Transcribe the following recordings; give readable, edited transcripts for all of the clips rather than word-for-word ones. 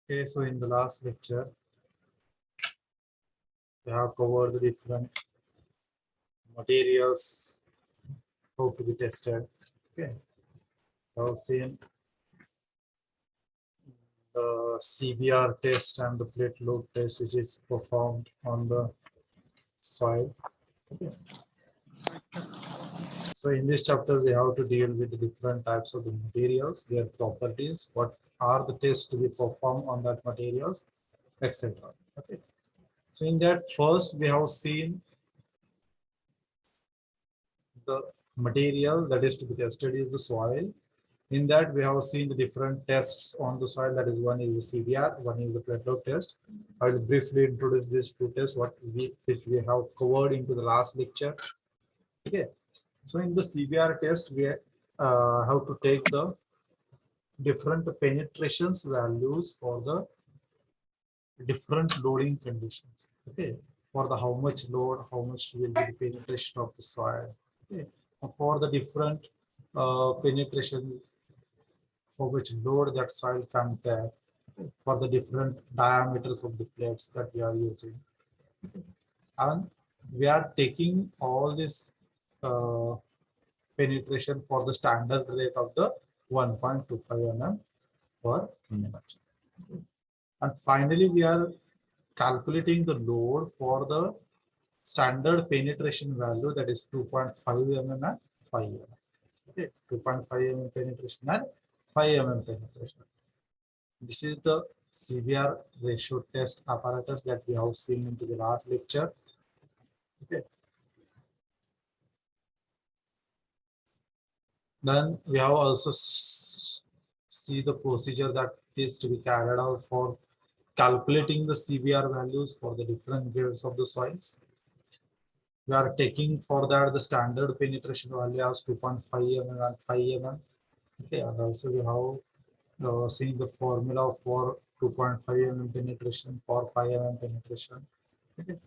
Okay, so in the last lecture, we have covered the different materials, how to be tested. Okay, we have seen the CBR test and the plate load test, which is performed on the soil. Okay. So in this chapter, we have to deal with the different types of the materials, their properties, what are the tests to be performed on that materials, etc. Okay. So in that first, we have seen the material that is to be tested is the soil. In that, we have seen the different tests on the soil. That is, one is the CBR, one is the plate load test. I will briefly introduce these two tests, which we have covered into the last lecture. Okay. So in the CBR test, we have to take the different penetrations values for the different loading conditions. Okay. For the how much load, how much will be the penetration of the soil. Okay. For the different penetration for which load that soil can take for the different diameters of the plates that we are using. And we are taking all this penetration for the standard rate of the 1.25 mm per minute. And finally, we are calculating the load for the standard penetration value, that is 2.5 mm and 5 mm. Okay, 2.5 mm penetration and 5 mm penetration. This is the CBR ratio test apparatus that we have seen into the last lecture. Okay. Then we have also see the procedure that is to be carried out for calculating the CBR values for the different grades of the soils. We are taking for that the standard penetration value as 2.5 mm and 5 mm. Okay, and also we have seen the formula for 2.5 mm penetration for 5 mm penetration. Okay.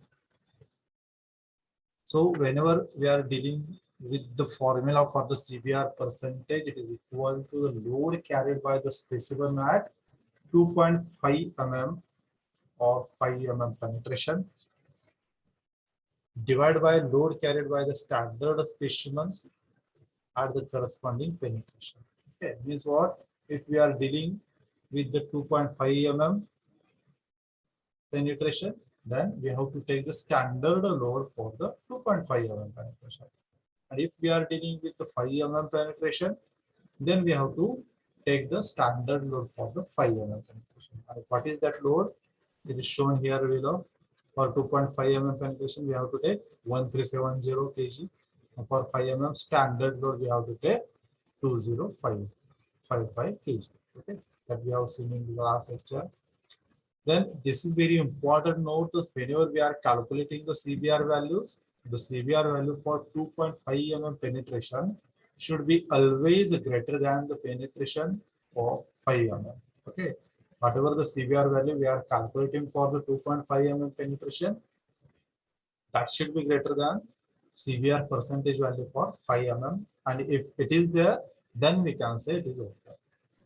So whenever we are dealing with the formula for the CBR percentage, it is equal to the load carried by the specimen at 2.5 mm or 5 mm penetration divided by load carried by the standard specimen at the corresponding penetration. Okay, means what? If we are dealing with the 2.5 mm penetration, then we have to take the standard load for the 2.5 mm penetration. And if we are dealing with the 5 mm penetration, then we have to take the standard load for the 5 mm penetration. And what is that load? It is shown here below. For 2.5 mm penetration, we have to take 1370 kg. And for 5 mm standard load, we have to take 20555 kg. Okay, that we have seen in the last lecture. Then this is very important note, that whenever we are calculating the CBR values, the CBR value for 2.5 mm penetration should be always greater than the penetration of 5 mm. Okay, whatever the CBR value we are calculating for the 2.5 mm penetration, that should be greater than CBR percentage value for 5 mm. And if it is there, then we can say it is okay.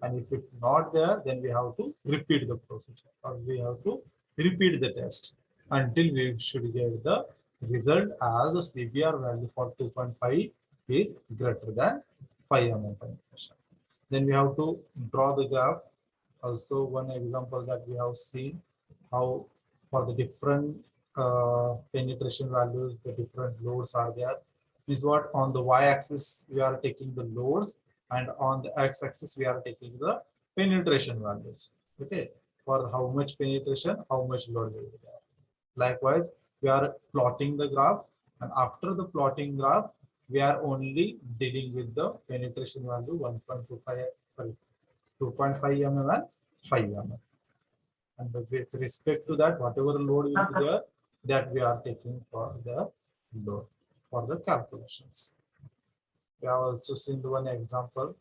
And if it's not there, then we have to repeat the procedure, or we have to repeat the test until we should get the result as the CBR value for 2.5 is greater than 5 mm penetration. Then we have to draw the graph. Also, one example that we have seen how for the different penetration values, the different loads are there. Is what on the y-axis we are taking the loads, and on the x-axis we are taking the penetration values. Okay, for how much penetration, how much load will be there. Likewise, we are plotting the graph, and after the plotting graph, we are only dealing with the penetration value 1.25, 2.5 mm and 5 mm. And with respect to that, whatever load will be there, that we are taking for the load for the calculations. We have also seen one example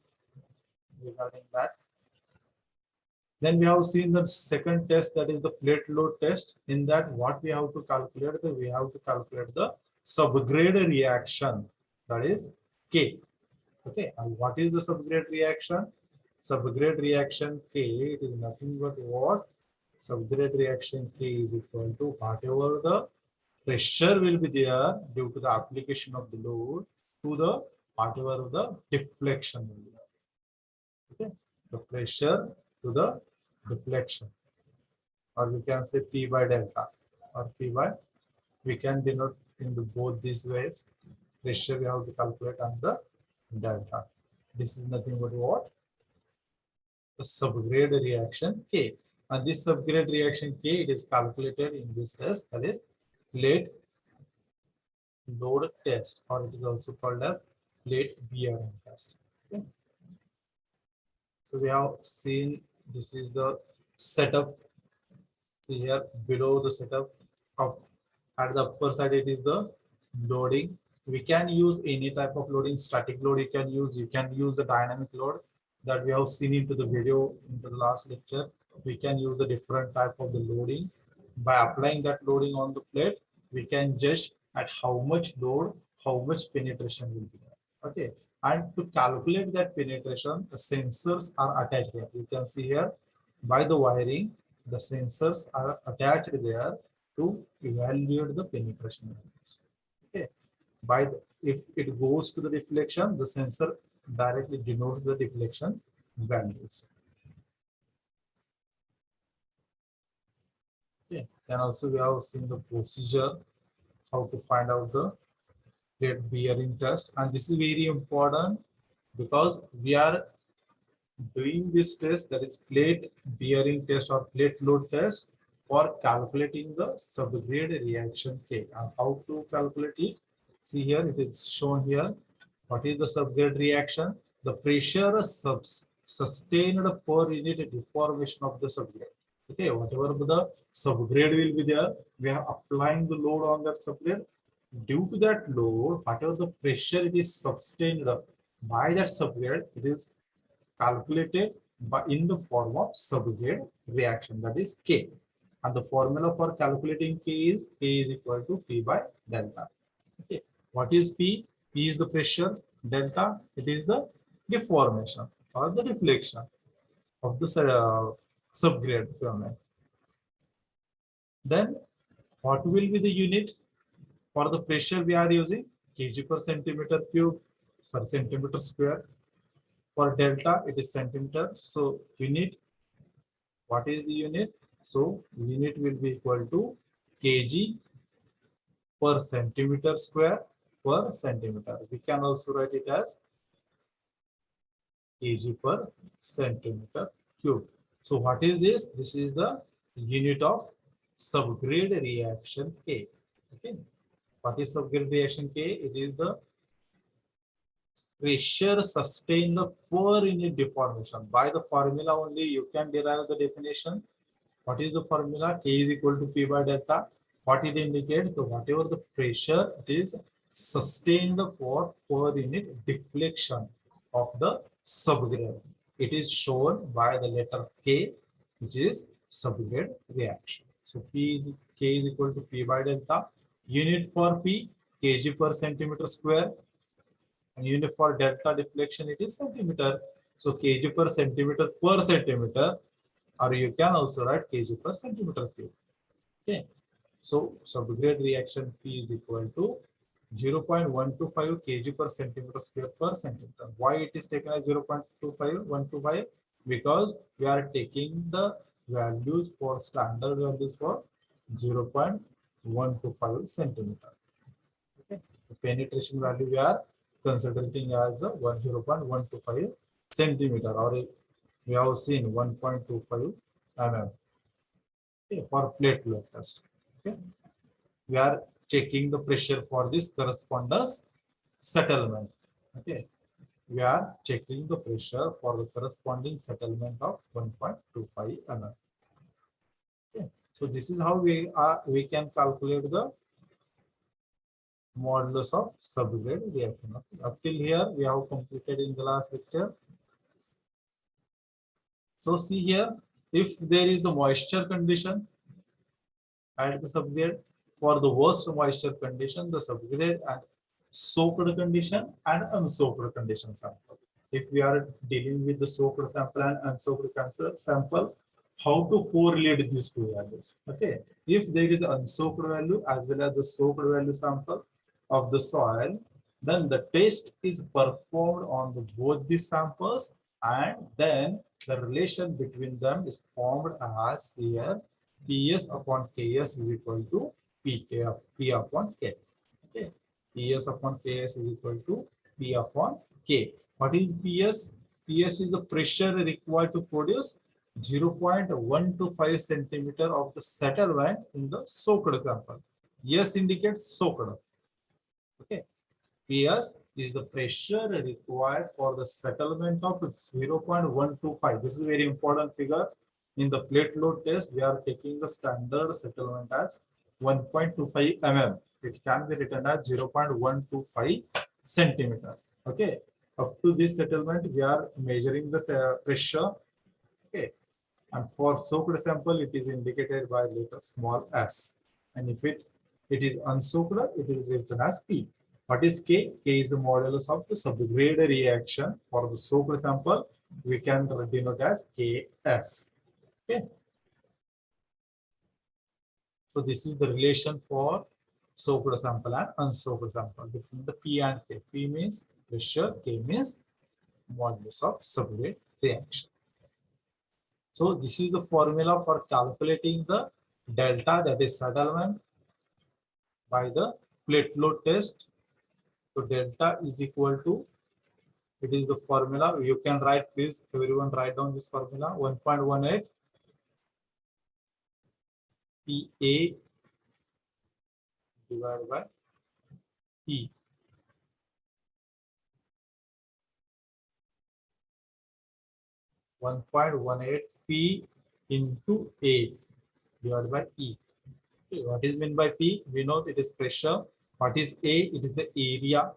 regarding that. Then we have seen the second test, that is the plate load test. In that, what we have to calculate, we have to calculate the subgrade reaction, that is K. Okay, and what is the subgrade reaction? Subgrade reaction K, it is nothing but what? Subgrade reaction K is equal to whatever the pressure will be there due to the application of the load to the whatever the deflection will be there. Okay, the pressure to the deflection, or we can say P by delta, or P by, we can denote in the both these ways. Pressure we have to calculate on the delta. This is nothing but what? The subgrade reaction K. And this subgrade reaction K, it is calculated in this test, that is plate load test, or it is also called as plate bearing test. Okay. So we have seen this is the setup. See here below the setup of, at the upper side it is the loading. We can use any type of loading. Static load you can use the dynamic load that we have seen into the video into the last lecture. We can use the different type of the loading. By applying that loading on the plate, we can judge at how much load, how much penetration will be there. Okay, and to calculate that penetration, the sensors are attached here. You can see here by the wiring, the sensors are attached there to evaluate the penetration values. Okay, by the, if it goes to the deflection, the sensor directly denotes the deflection values. Okay, and also we have seen the procedure how to find out the plate bearing test, and this is very important because we are doing this test, that is plate bearing test or plate load test, for calculating the subgrade reaction K. And how to calculate it? See here, it is shown here. What is the subgrade reaction? The pressure sustained per unit deformation of the subgrade. Okay, whatever the subgrade will be there, we are applying the load on that subgrade. Due to that load, whatever the pressure it is sustained by that subgrade, it is calculated by in the form of subgrade reaction, that is K. And the formula for calculating K is equal to P by delta. Okay. What is P? P is the pressure. Delta, it is the deformation or the deflection of the subgrade filament. Then what will be the unit for the pressure we are using? Kg per centimeter cube, sorry, centimeter square. For delta, it is centimeter. So unit, what is the unit? So unit will be equal to kg per centimeter square per centimeter. We can also write it as kg per centimeter cube. So what is this? This is the unit of subgrade reaction K. Okay. What is subgrade reaction K? It is the pressure sustained per unit deformation. By the formula only you can derive the definition. What is the formula? K is equal to P by delta. What it indicates? The whatever the pressure it is sustained for per unit deflection of the subgrade. It is shown by the letter K, which is subgrade reaction. So K is equal to P by delta. Unit for P, kg per centimeter square. And unit for delta deflection, it is centimeter. So kg per centimeter, or you can also write kg per centimeter cube. Okay. So subgrade reaction P is equal to 0.125 kg per centimeter square per centimeter. Why it is taken as 0.125? Because we are taking the values for standard values for 0.125 centimeter. Okay. The penetration value we are considering as a 0.125 centimeter, or we have seen 1.25 mm. Okay, for plate load test. Okay. We are checking the pressure for this correspondence settlement. Okay. We are checking the pressure for the corresponding settlement of 1.25 mm. Okay. So this is how we can calculate the modulus of subgrade reaction. Okay. Up till here we have completed in the last lecture. So see here, if there is the moisture condition at the subgrade, for the worst moisture condition, the subgrade and soaked condition and unsoaked condition sample. If we are dealing with the soaked sample and unsoaked sample, how to correlate these two values. Okay, if there is unsoaked value as well as the soaked value sample of the soil, then the test is performed on the, both the samples, and then the relation between them is formed as here PS upon KS is equal to P upon K. Okay, PS upon KS is equal to P upon K. What is PS? PS is the pressure required to produce 0.125 centimeter of the settlement in the soaked sample. S indicates soaked. Okay. PS is the pressure required for the settlement of 0.125. This is a very important figure. In the plate load test, we are taking the standard settlement as 1.25 mm. It can be written as 0.125 centimeter. Okay. Up to this settlement, we are measuring the pressure. Okay. And for soaked sample, it is indicated by letter small s. And if it is unsoaked, it is written as P. What is K? K is the modulus of the subgrade reaction. For the soaked sample, we can denote as Ks. Okay. So this is the relation for soaked sample and unsoaked sample between the P and K. P means pressure, K means modulus of subgrade reaction. So this is the formula for calculating the delta, that is settlement, by the plate load test. So delta is equal to, it is the formula. You can write, please, everyone write down this formula, 1.18 PA divided by P. 1.18 P into A divided by E. Okay, what is meant by P? We know it is pressure. What is A? It is the area,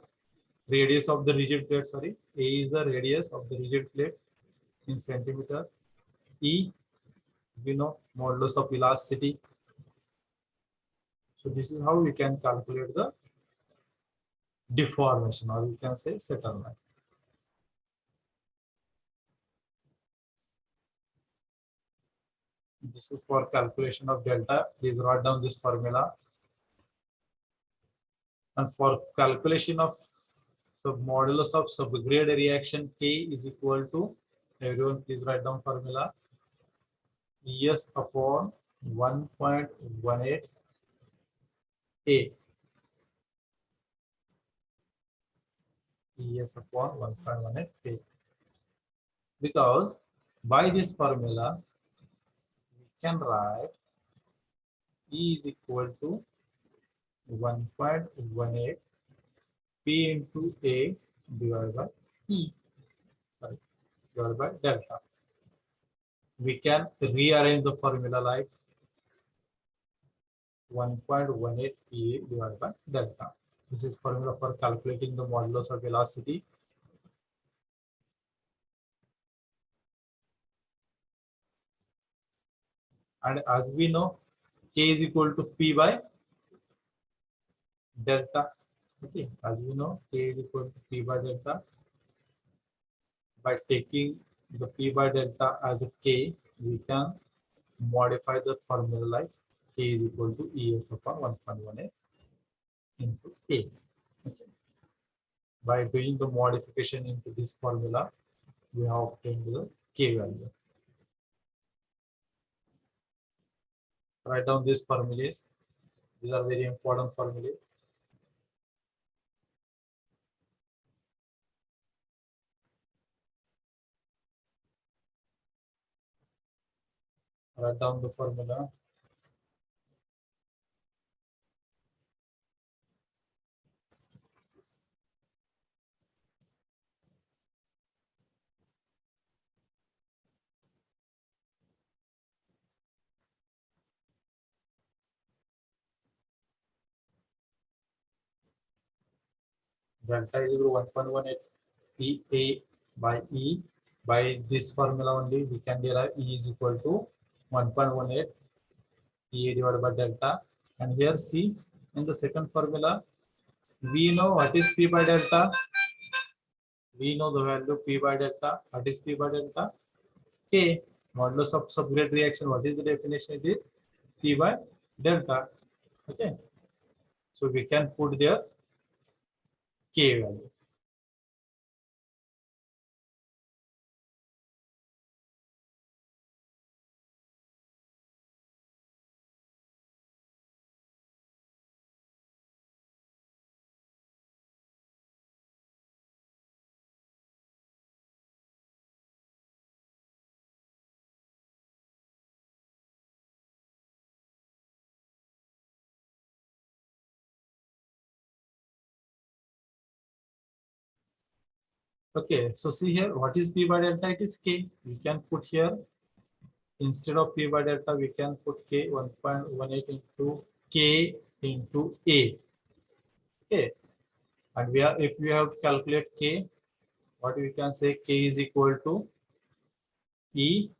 radius of the rigid plate. Sorry, A is the radius of the rigid plate in centimeter. E, we know, modulus of elasticity. So this is how we can calculate the deformation, or you can say settlement. This is for calculation of delta. Please write down this formula. And for calculation of modulus of subgrade reaction, K is equal to, everyone please write down formula, ES upon 1.18 A. ES upon 1.18 A. Because by this formula, we can write E is equal to 1.18 P into A divided by E, sorry, divided by delta. We can rearrange the formula like 1.18 P divided by delta. This is formula for calculating the modulus of velocity. And as we know, K is equal to P by delta. Okay, as we know, K is equal to P by delta. By taking the P by delta as a K, we can modify the formula like K is equal to ES upon 1.18 into A. Okay. By doing the modification into this formula, we have obtained the K value. Write down these formulas. These are very important formulas. Write down the formula. Delta is equal to 1.18 PA by E. By this formula only, we can derive E is equal to 1.18 PA divided by delta. And here see, in the second formula, we know what is P by delta. We know the value P by delta. What is P by delta? K. Modulus of subgrade reaction, what is the definition? It is P by delta. Okay. So we can put there K value. Okay, so see here, what is P by delta? It is K. We can put here, instead of P by delta, we can put K 1.18 into K into A. Okay, and we are, if we have to calculate K, what we can say, K is equal to E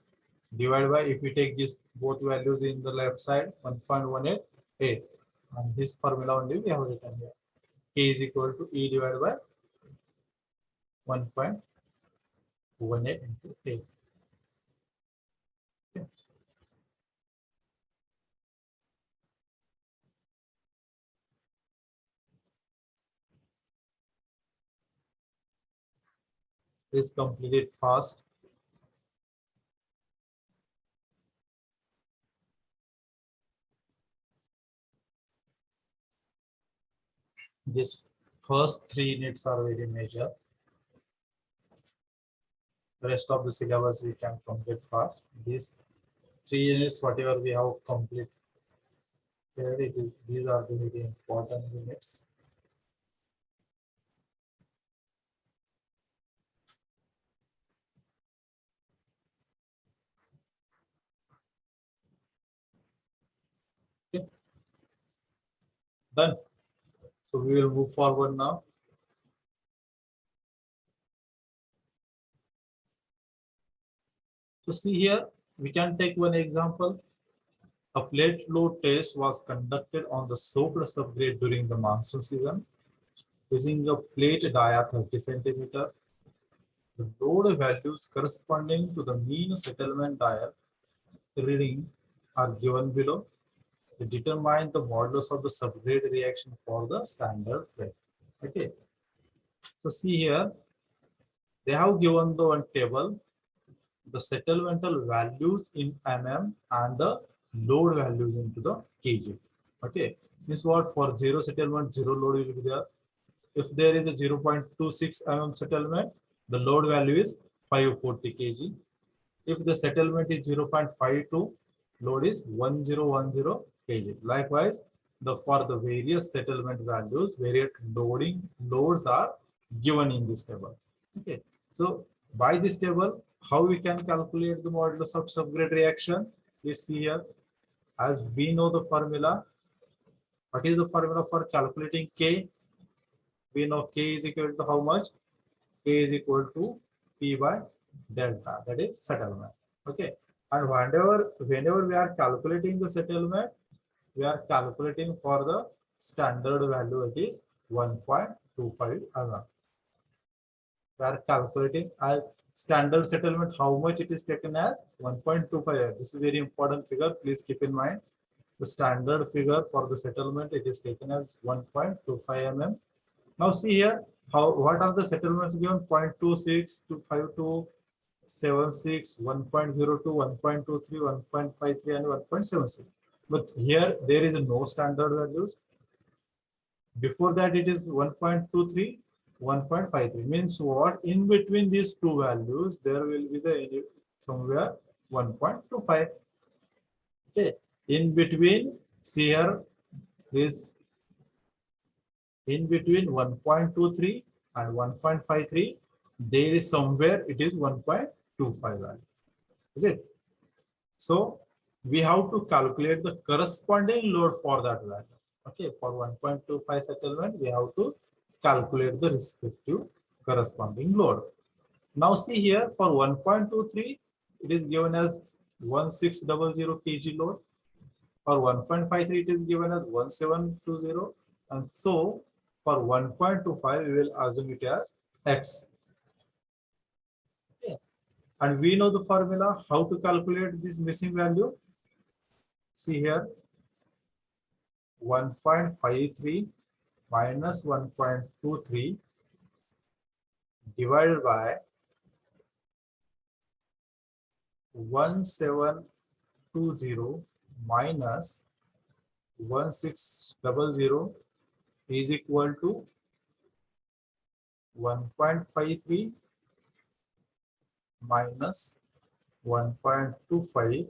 divided by, if we take this both values in the left side, 1.188, and this formula only we have written here. K is equal to E divided by 1.18 into A. Okay. This completed fast. This first 3 units are very major. The rest of the syllabus we can complete fast. These 3 units, whatever we have completed, these are the very important units. Okay. Done. So we will move forward now. So see here, we can take one example. A plate load test was conducted on the soaked subgrade during the monsoon season using a plate dia 30 centimeter. The load values corresponding to the mean settlement dia reading are given below. To determine the modulus of the subgrade reaction for the standard plate. Okay. So see here, they have given the one table, the settlemental values in mm and the load values into the kg. Okay. This what, for zero settlement, zero load will be there. If there is a 0.26 mm settlement, the load value is 540 kg. If the settlement is 0.52, load is 1010 kg. Likewise, for the various settlement values, various loads are given in this table. Okay. So by this table, how we can calculate the modulus of subgrade reaction? Let's see here. As we know the formula, what is the formula for calculating K? We know K is equal to how much? K is equal to P by delta, that is settlement. Okay. And whenever we are calculating the settlement, we are calculating for the standard value, it is 1.25 mm. We are calculating as standard settlement, how much it is taken as 1.25. This is very important figure. Please keep in mind the standard figure for the settlement. It is taken as 1.25 mm. Now see here, what are the settlements given? 0.26, 252, 76, 1.02, 1.23, 1.53, and 1.76. But here there is no standard values. Before that it is 1.23, 1.53. Means what? In between these two values, there will be the somewhere 1.25. Okay. In between, see here, this in between 1.23 and 1.53, there is somewhere it is 1.25 value. Is it? So we have to calculate the corresponding load for that value. Okay, for 1.25 settlement, we have to calculate the respective corresponding load. Now see here, for 1.23, it is given as 1600 kg load. For 1.53, it is given as 1720, and so for 1.25, we will assume it as X. Okay. And we know the formula how to calculate this missing value. See here, 1.53 minus 1.23 divided by 1720 minus 1600 is equal to 1.53 minus 1.25.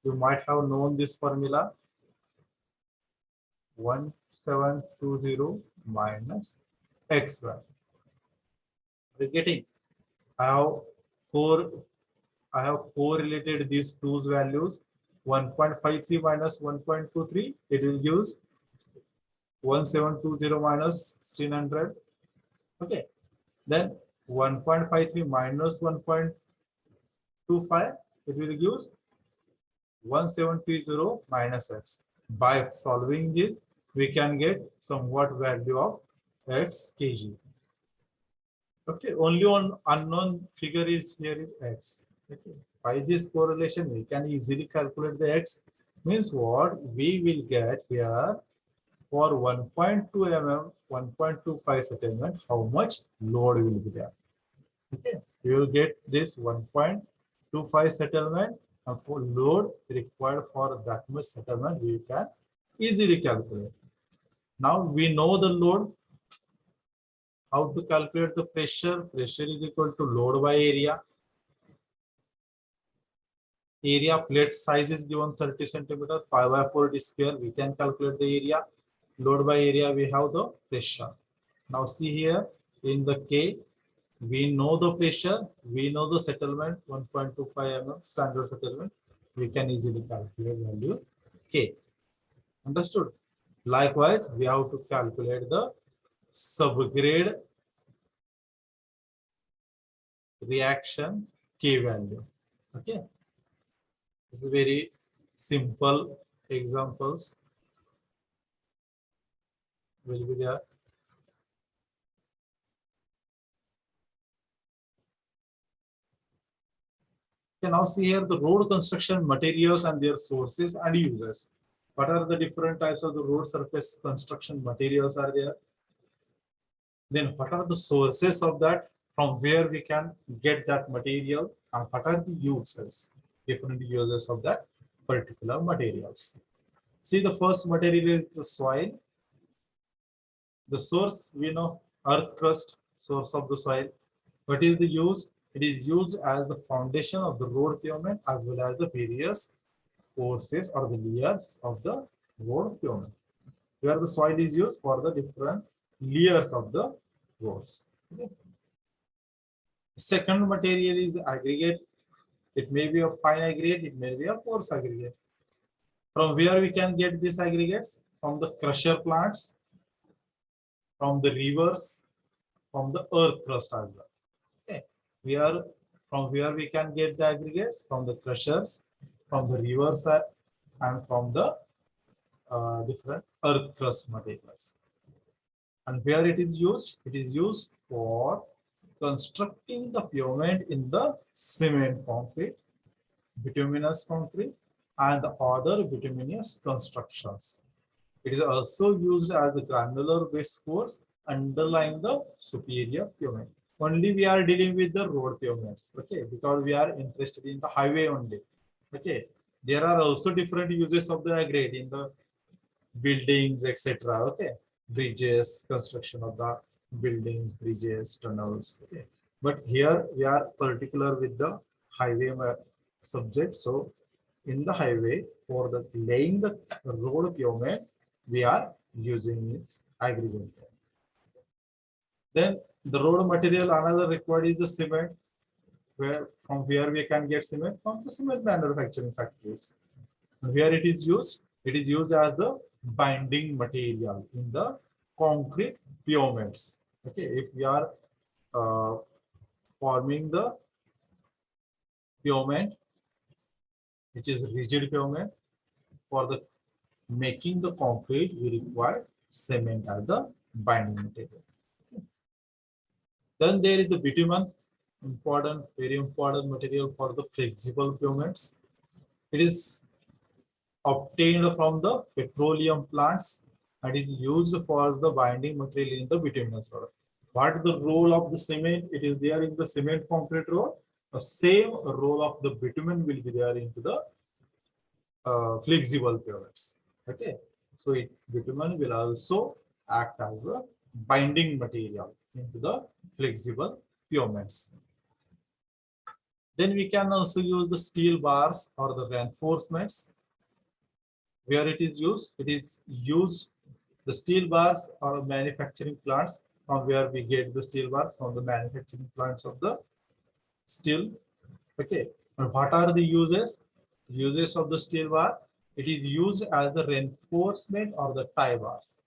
You might have known this formula, 1720 minus x value. Are you getting? I have correlated these two values. 1.53 minus 1.23, it will use 1720 minus 1600. Okay. Then 1.53 minus 1.25, it will use 1720 minus x. By solving this, we can get somewhat value of x kg. Okay, only one unknown figure is here is x. Okay. By this correlation, we can easily calculate the x. Means what we will get here for 1.2 mm, 1.25 settlement, how much load will be there. Okay, you will get this 1.25 settlement, and for load required for that much settlement, we can easily calculate. Now we know the load. How to calculate the pressure? Pressure is equal to load by area. Area plate size is given 30 centimeter, pi by 4 d square. We can calculate the area. Load by area, we have the pressure. Now see here in the K, we know the pressure, we know the settlement 1.25 mm standard settlement. We can easily calculate value K. Understood? Likewise, we have to calculate the subgrade reaction K value. Okay. This is very simple examples will be there. You can now see here the road construction materials and their sources and uses. What are the different types of the road surface construction materials are there? Then what are the sources of that? From where we can get that material, and what are the uses? Different uses of that particular materials. See, the first material is the soil. The source, we know, earth crust, source of the soil. What is the use? It is used as the foundation of the road pavement as well as the various courses or the layers of the road pavement. Where the soil is used for the different layers of the roads. Okay. Second material is aggregate. It may be a fine aggregate, it may be a coarse aggregate. From where we can get these aggregates? From the crusher plants, from the rivers, from the earth crust as well. Okay. From where we can get the aggregates? From the crushers, from the rivers, and from the different earth crust materials. And where it is used? It is used for constructing the pavement in the cement concrete, bituminous concrete, and the other bituminous constructions. It is also used as the granular base course underlying the superior pavement. Only we are dealing with the road pavements, okay, because we are interested in the highway only. Okay, there are also different uses of the aggregate in the buildings, etc. Okay, bridges, construction of the buildings, bridges, tunnels. Okay, but here we are particular with the highway subject. So in the highway, for the laying the road pavement, we are using its aggregate. Then the road material, another required is the cement. From where we can get cement? From the cement manufacturing factories. And where it is used as the binding material in the concrete pavements. Okay, if we are forming the pavement, which is rigid pavement, for the making the concrete, we require cement as the binding material. Then there is the bitumen. important, very important material for the flexible pavements. It is obtained from the petroleum plants and is used for the binding material in the bituminous road. What is the role of the cement? It is there in the cement concrete road. The same role of the bitumen will be there into the flexible pavements. Okay, so bitumen will also act as a binding material into the flexible pavements. Then we can also use the steel bars or the reinforcements. Where it is used, the steel bars or manufacturing plants, from where we get the steel bars from the manufacturing plants of the steel. Okay, and what are the uses of the steel bar? It is used as the reinforcement or the tie bars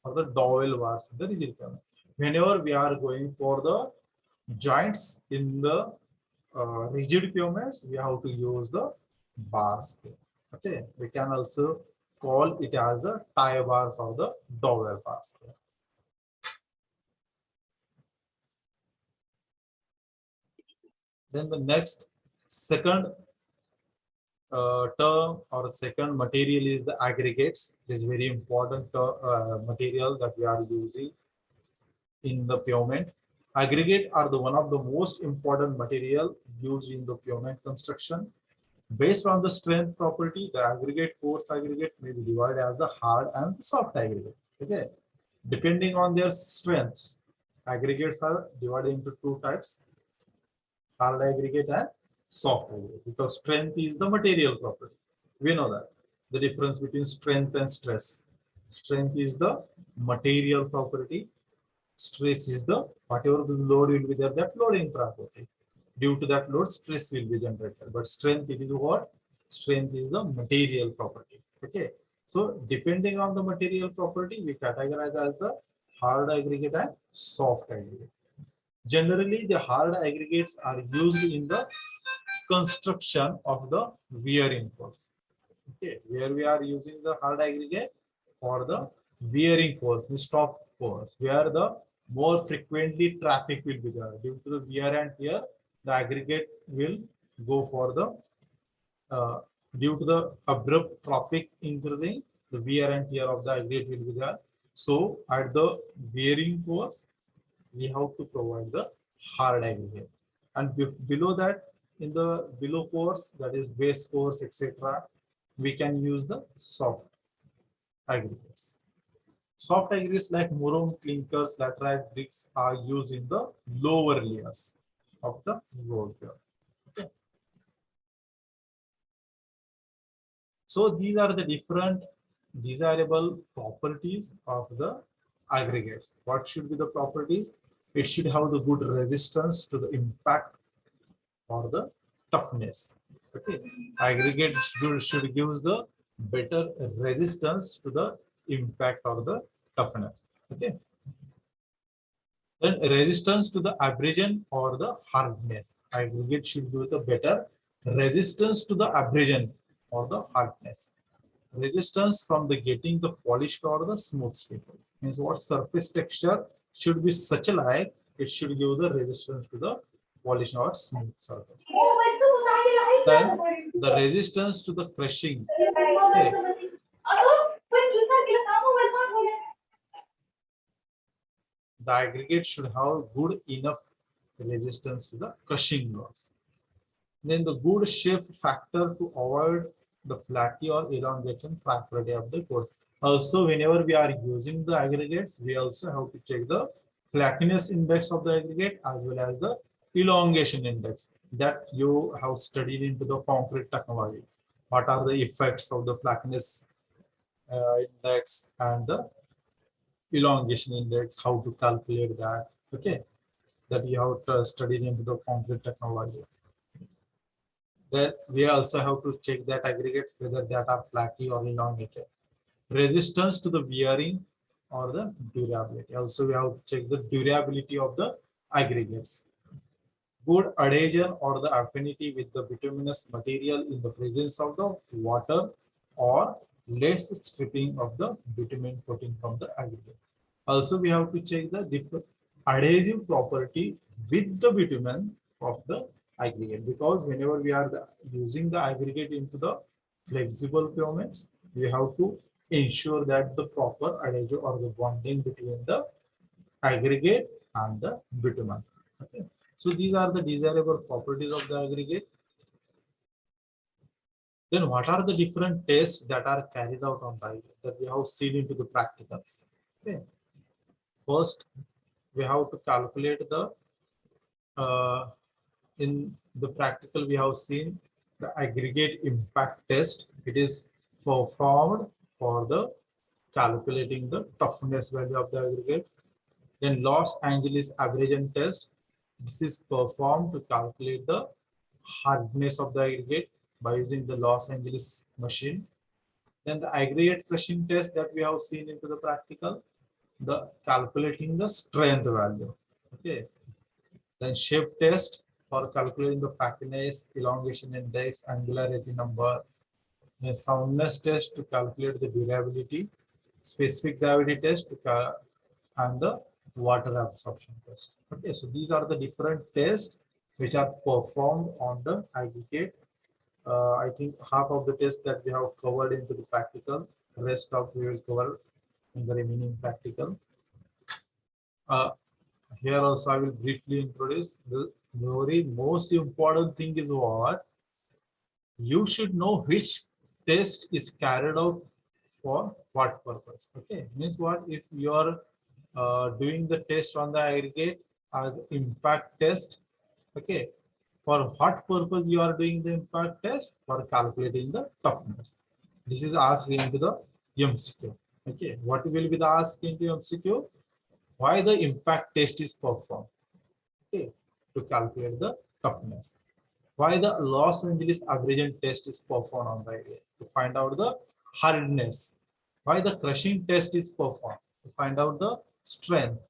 or the dowel bars in the rigid pavement. Whenever we are going for the joints in the rigid pavements, we have to use the bars. Okay, we can also call it as a tie bars or the dowel bars. Then the next second term or second material is the aggregates. It is very important material that we are using in the pavement. Aggregate are the one of the most important material used in the pavement construction. Based on the strength property, the aggregate coarse aggregate may be divided as the hard and soft aggregate. Okay, depending on their strengths, aggregates are divided into two types: hard aggregate and soft aggregate. Because strength is the material property, we know that the difference between strength and stress. Strength is the material property. Stress is the whatever the load will be there, that loading property. Due to that load, stress will be generated. But strength, it is what? Strength is the material property. Okay. So depending on the material property, we categorize as the hard aggregate and soft aggregate. Generally, the hard aggregates are used in the construction of the wearing force. Okay, where we are using the hard aggregate for the wearing force, stop force, where the more frequently traffic will be there due to the wear and tear, the aggregate will go for the due to the abrupt traffic increasing, the wear and tear of the aggregate will be there. So at the wearing force, we have to provide the hard aggregate, and below that, in the below course, that is base course, etc., we can use the soft aggregates. Soft aggregates like murum, clinkers, laterite bricks are used in the lower layers of the road. Okay. So these are the different desirable properties of the aggregates. What should be the properties? It should have the good resistance to the impact or the toughness. Okay, aggregate should give the better resistance to the impact or the toughness. Okay, then resistance to the abrasion or the hardness. Aggregate should give the better resistance to the abrasion or the hardness. Resistance from the getting the polished or the smooth steel. Means what surface texture should be such a like it should give the resistance to the polished or smooth surface. Then the resistance to the crushing. Okay. The aggregate should have good enough resistance to the crushing loss. Then the good shape factor to avoid the flaky or elongation property of the core. Also, whenever we are using the aggregates, we also have to check the flakiness index of the aggregate as well as the elongation index that you have studied into the concrete technology. What are the effects of the flakiness index and the elongation index, how to calculate that? Okay, that you have to study into the concrete technology. Then we also have to check that aggregates whether that are flaky or elongated. Resistance to the wearing or the durability. Also, we have to check the durability of the aggregates. Good adhesion or the affinity with the bituminous material in the presence of the water or less stripping of the bitumen coating from the aggregate. Also, we have to check the different adhesive property with the bitumen of the aggregate, because whenever we are using the aggregate into the flexible pavements, we have to ensure that the proper adhesion or the bonding between the aggregate and the bitumen. Okay. So these are the desirable properties of the aggregate. Then what are the different tests that are carried out on the aggregate that we have seen into the practicals? Okay. First, we have to calculate the in the practical we have seen the aggregate impact test. It is performed for the calculating the toughness value of the aggregate. Then Los Angeles abrasion test. This is performed to calculate the hardness of the aggregate by using the Los Angeles machine. Then the aggregate crushing test that we have seen into the practical, the calculating the strength value. Okay. Then shape test for calculating the fatness, elongation index, angularity number. A soundness test to calculate the durability, specific gravity test and the water absorption test. Okay, so these are the different tests which are performed on the aggregate. I think half of the tests that we have covered into the practical, rest of we will cover in the remaining practical. Here also I will briefly introduce the very most important thing is what you should know which test is carried out for what purpose. Okay, means what if you are doing the test on the aggregate as impact test. Okay, for what purpose you are doing the impact test? For calculating the toughness. This is asked into the MCQ. Okay, what will be the ask into MCQ? Why the impact test is performed? Okay, to calculate the toughness. Why the Los Angeles abrasion test is performed on the area? To find out the hardness. Why the crushing test is performed? To find out the strength.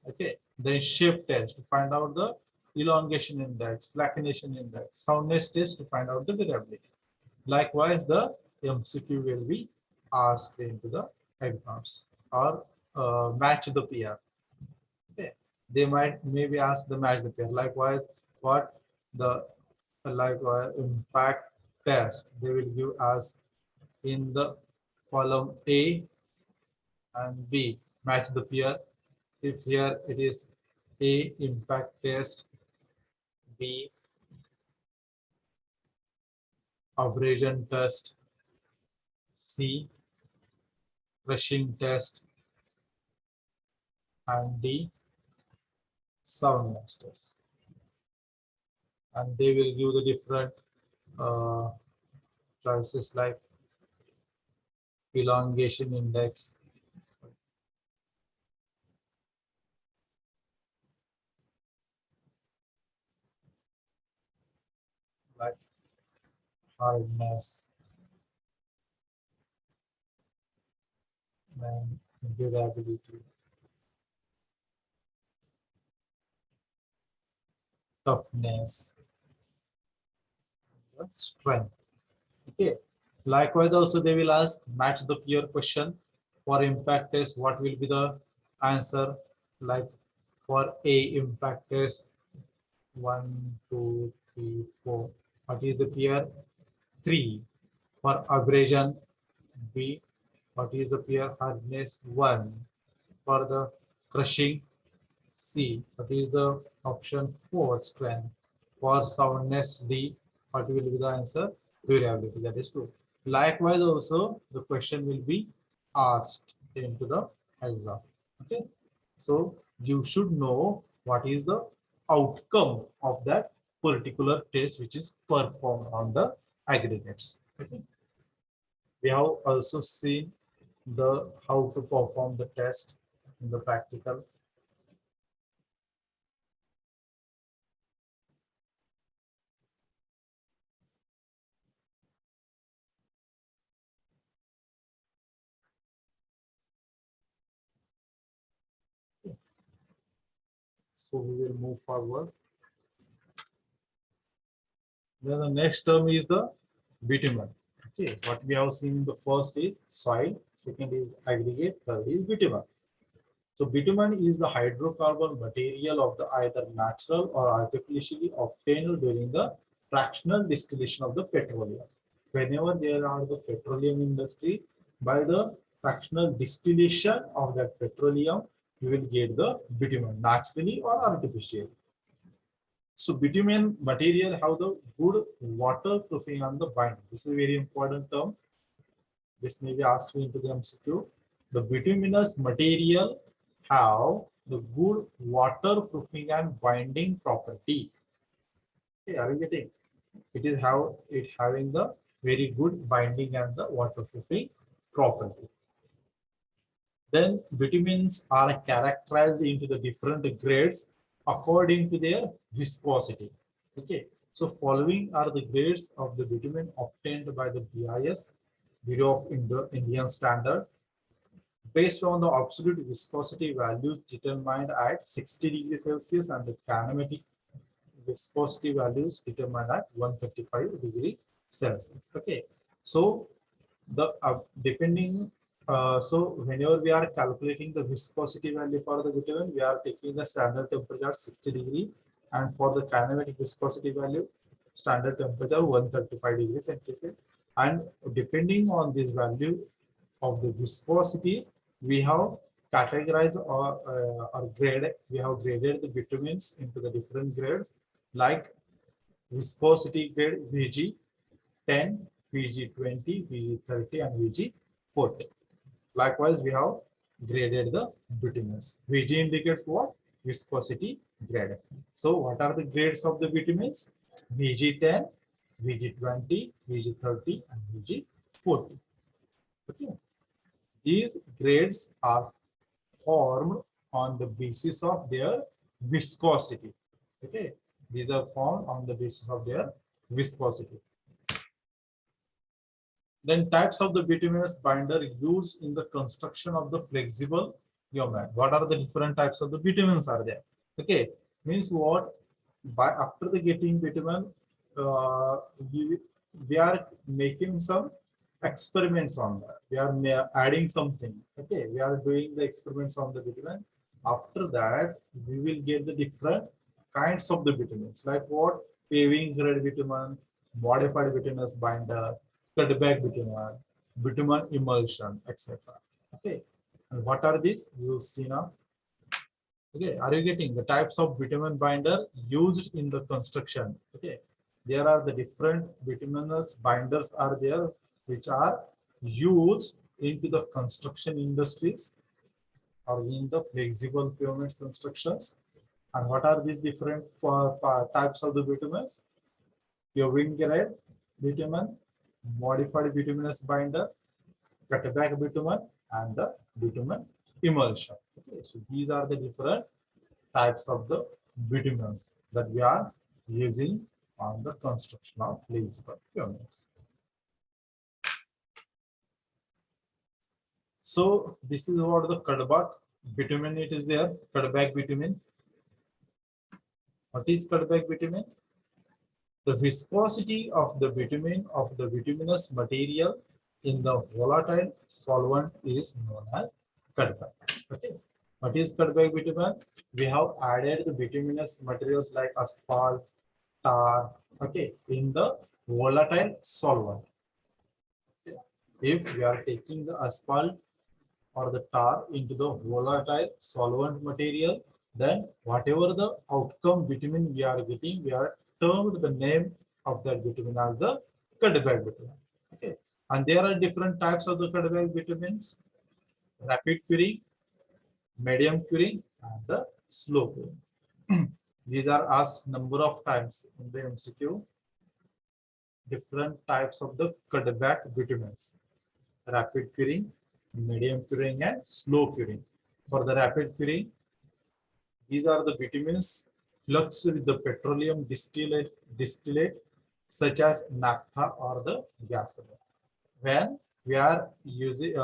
Okay, then shape test to find out the elongation index, flacination index, soundness test to find out the durability. Likewise, the MCQ will be asked into the exams or match the PR. Okay, they might maybe ask the match the PR. Likewise, what the likewise impact test they will give us in the column A and B match the pair. If here it is A impact test, B abrasion test, C crushing test, and D soundness test. And they will give the different choices like elongation index, like hardness, and durability, toughness, strength. Okay. Likewise, also they will ask match the peer question for impact test. What will be the answer? Like for A impact test, 1, 2, 3, 4. What is the peer? 3. For abrasion, B. What is the peer hardness? 1. For the crushing, C. What is the option? 4 strength. For soundness, D. What will be the answer? Durability. That is true. Likewise, also the question will be asked into the exam. Okay. So you should know what is the outcome of that particular test which is performed on the aggregates. Okay. We have also seen the how to perform the test in the practical. So we will move forward. Then the next term is the bitumen. Okay, what we have seen the first is soil, second is aggregate, third is bitumen. So bitumen is the hydrocarbon material of the either natural or artificially obtained during the fractional distillation of the petroleum. Whenever there are the petroleum industry, by the fractional distillation of that petroleum, you will get the bitumen naturally or artificially. So bitumen material have the good waterproofing on the binding. This is a very important term. This may be asked into the MCQ. The bituminous material have the good waterproofing and binding property. Okay, are you getting? It is how it having the very good binding and the waterproofing property. Then bitumens are characterized into the different grades according to their viscosity. Okay, so following are the grades of the bitumen obtained by the BIS, Bureau of Indian Standard, based on the absolute viscosity values determined at 60 degrees Celsius and the kinematic viscosity values determined at 135 degrees Celsius. Okay, so the depending so whenever we are calculating the viscosity value for the bitumen, we are taking the standard temperature at 60 degree, and for the kinematic viscosity value, standard temperature 135 degrees Celsius. And depending on this value of the viscosity, we have categorized or graded. We have graded the bitumens into the different grades like viscosity grade VG 10, VG20, VG30, and VG40. Likewise, we have graded the bitumens. VG indicates what? Viscosity grade. So, what are the grades of the bitumens? VG10, VG20, VG30, and VG40. Okay. These grades are formed on the basis of their viscosity. Okay. These are formed on the basis of their viscosity. Then types of the bituminous binder used in the construction of the flexible geomet. What are the different types of the bitumens are there? Okay, means what? By after the getting bitumen, we are making some experiments on that. We are adding something. Okay, we are doing the experiments on the bitumen. After that, we will get the different kinds of the bitumens, like what? Paving grade bitumen, modified bituminous binder, cutback bitumen, bitumen emulsion, etc. Okay, and what are these? You will see now. Okay, are you getting the types of bitumen binder used in the construction? Okay, there are the different bituminous binders are there which are used into the construction industries or in the flexible pavement constructions. And what are these different types of the bitumens? Paving grade bitumen, modified bituminous binder, cutback bitumen, and the bitumen emulsion. Okay, so these are the different types of the bitumens that we are using on the construction of flexible pavements. So this is what the cutback bitumen it is there, cutback bitumen. What is cutback bitumen? The viscosity of the bitumen of the bituminous material in the volatile solvent is known as cutback. Okay. What is cutback bitumen? We have added the bituminous materials like asphalt, tar, okay, in the volatile solvent. Okay. If we are taking the asphalt or the tar into the volatile solvent material, then whatever the outcome bitumen we are getting, we are termed the name of that bitumen as the cutback bitumen. Okay, and there are different types of the cutback bitumens: rapid curing, medium curing, and the slow curing. These are asked number of times in the MCQ. Different types of the cutback bitumens: rapid curing, medium curing, and slow curing. For the rapid curing, these are the bitumens fluxed with the petroleum distillate such as naphtha or the gasoline. When we are using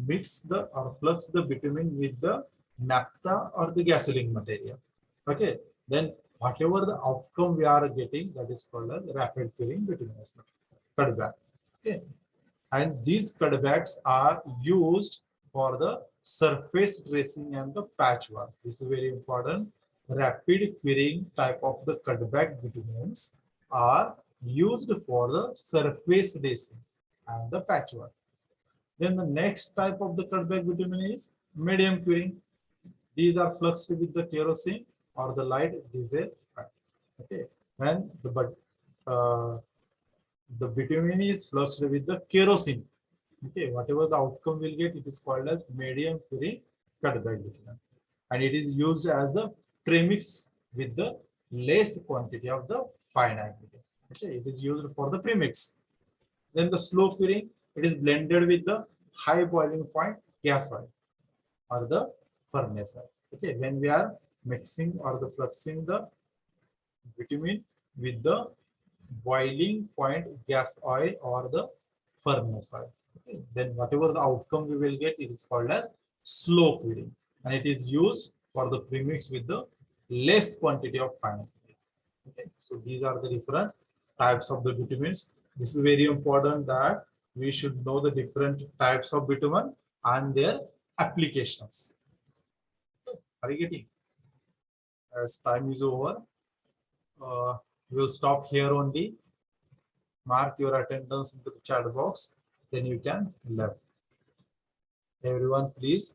mix the or flux the bitumen with the naphtha or the gasoline material, okay, then whatever the outcome we are getting, that is called as rapid curing bituminous cutback. Okay, and these cutbacks are used for the surface tracing and the patchwork. This is very important. Rapid querying type of the cutback bitumens are used for the surface tracing and the patchwork. Then the next type of the cutback bitumen is medium querying. These are fluxed with the kerosene or the light diesel. Okay, and the bitumen is fluxed with the kerosene. Okay, whatever the outcome will get, it is called as medium querying cutback bitumen, and it is used as the premix with the less quantity of the fine aggregate. Okay, it is used for the premix. Then the slow curing, it is blended with the high boiling point gas oil or the furnace oil. Okay, when we are mixing or the fluxing the bitumen with the boiling point gas oil or the furnace oil. Okay, then whatever the outcome we will get, it is called as slow curing, and it is used for the premix with the less quantity of fine. Okay, so these are the different types of the bitumens. This is very important that we should know the different types of bitumen and their applications. Are you getting? As time is over, we'll stop here only. Mark your attendance into the chat box, then you can left. Everyone, please.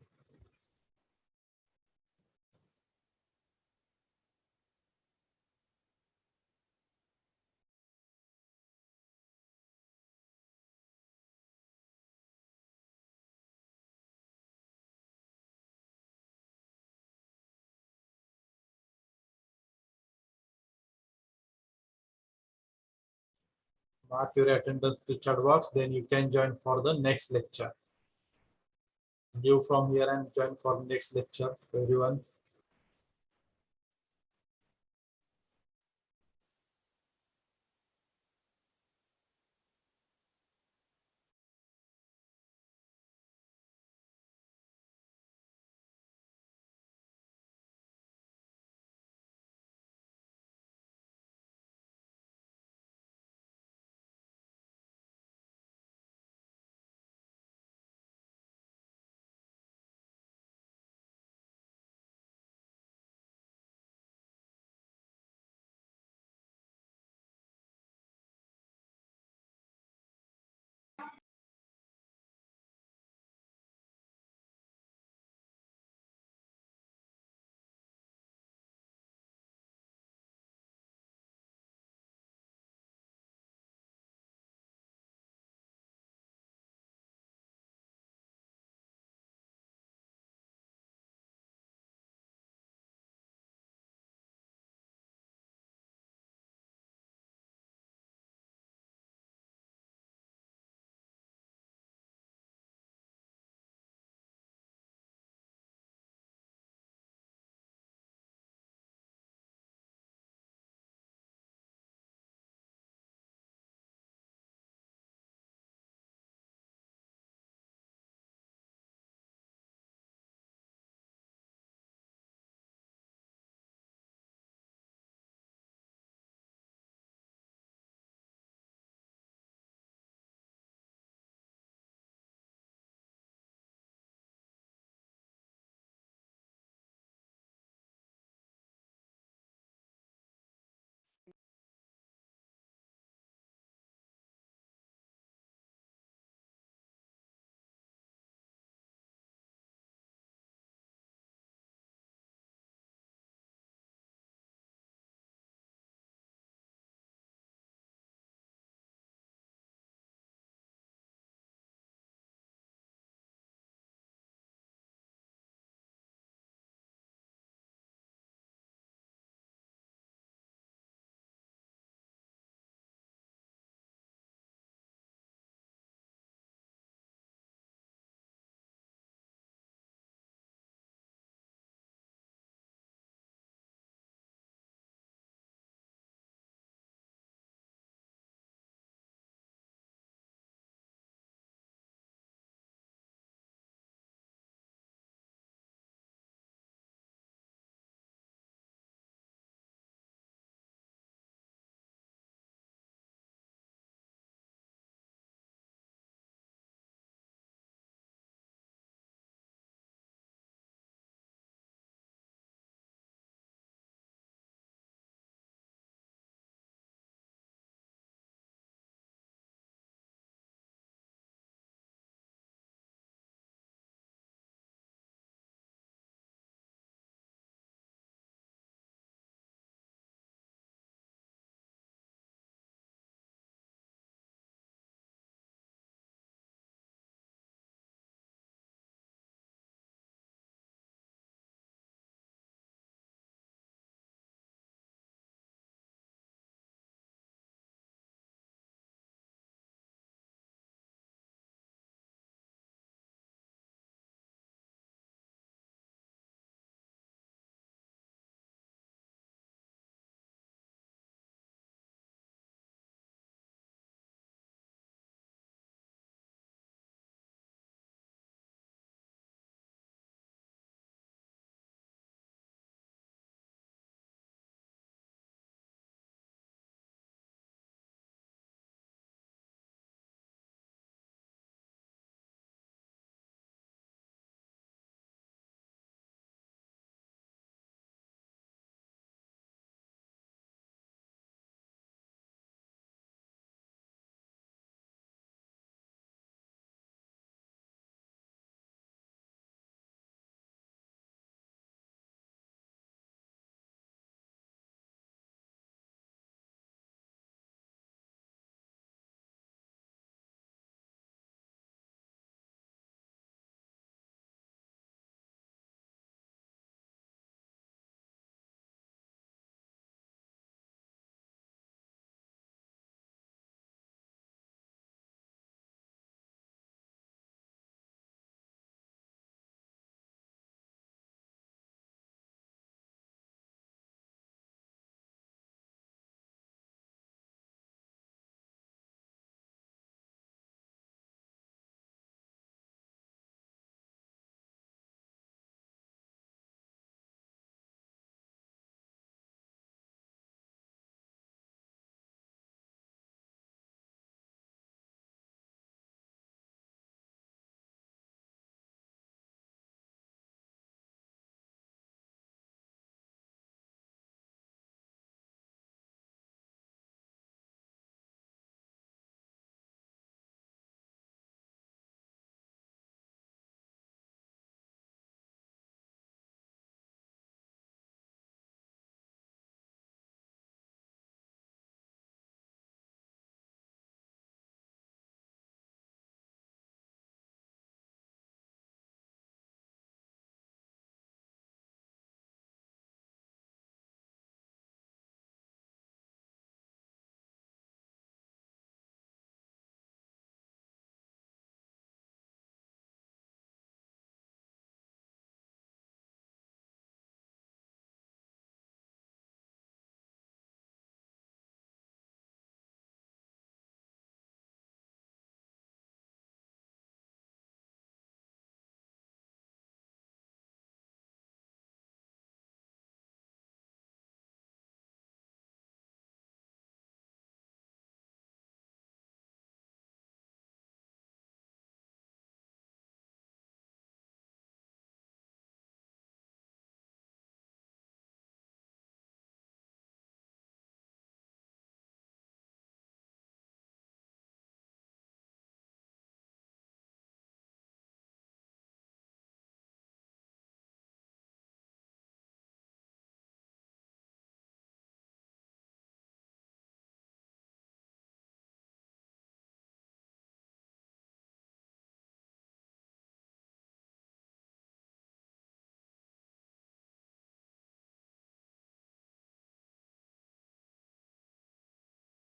Mark your attendance to chat box, then you can join for the next lecture. You from here and join for next lecture, everyone.